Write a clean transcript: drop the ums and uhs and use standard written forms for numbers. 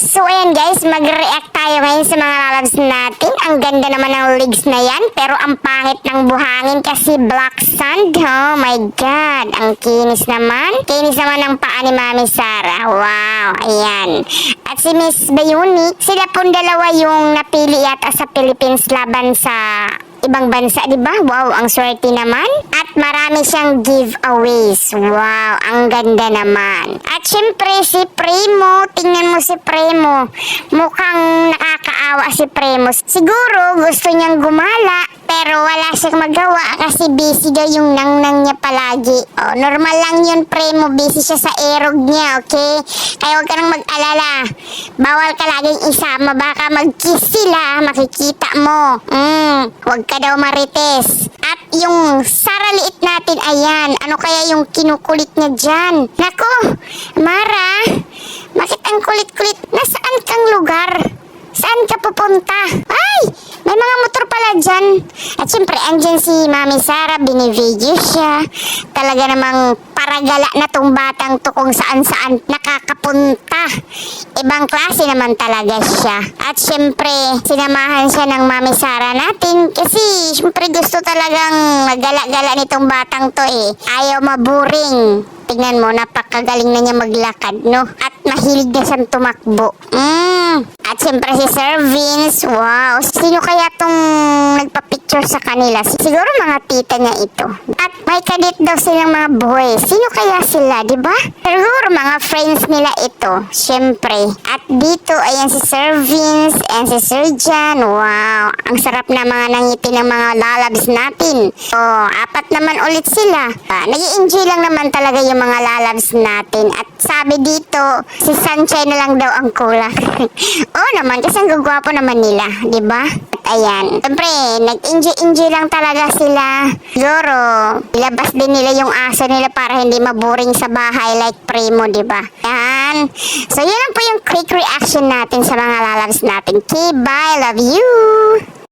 So ayan guys, mag-react tayo ngayon sa mga lalabs natin. Ang ganda naman ng legs na yan, pero ang pangit ng buhangin kasi black sand. Oh my god, ang kinis naman. Kinis naman ng paa ni Mami Sara. Wow, ayan. At si Miss Bayuni, sila pong dalawa yung napili yata sa Philippines laban sa ibang bansa, di ba? Wow, ang swerte naman. At marami siyang giveaways. Wow, ang ganda naman. At syempre si Primo, tingnan mo si Primo. Mukhang nakakaawa si Primo. Siguro gusto niyang gumala, pero wala siyang magawa kasi busy daw yung nangnang niya palagi. Oh, normal lang yun, Primo. Busy siya sa erog niya, okay? Kaya huwag ka nang mag-alala. Bawal ka laging isama. Baka mag-kiss sila, makikita mo. Huwag ka daw marites. At yung Sara liit natin, ayan. Ano kaya yung kinukulit niya dyan? Nako, Mara, bakit ang kulit-kulit? Nasaan kang lugar? Saan ka pupunta? Ay, may mga motor pala dyan. At syempre, andyan si Mami Sara, binivideo siya. Talaga namang paragala na tong batang to kung saan-saan nakakapunta. Ibang klase naman talaga siya. At syempre, sinamahan siya ng Mami Sara natin kasi syempre gusto talagang magala-gala nitong batang to eh. Ayaw maburing. Tingnan mo, napakagaling na niya maglakad, no? At mahilig na siyang tumakbo. At siyempre si Sir Vince, wow. Sino kaya tong nagpa-picture sa kanila? Siguro mga tita niya ito. At may kadit daw silang mga boys. Sino kaya sila, di ba? Siguro mga friends nila ito, siyempre. At dito, ayan si Sir Vince and si Sir Jan. Wow, ang sarap na mga nangiti ng mga lalabs natin. Oh, apat naman ulit sila. Nag-i-enjoy lang naman talaga yung mga lalabs natin. At sabi dito, si Sunshine na lang daw ang kulang. Oo naman, kasi ang gagwapo naman nila, di ba? At ayan, siyempre, nag-enjoy lang talaga sila. Siguro, ilabas din nila yung aso nila para hindi maboring sa bahay like Primo, di ba? Yan. So, yun lang po yung quick reaction natin sa mga lalabs natin. Okay, bye. Love you.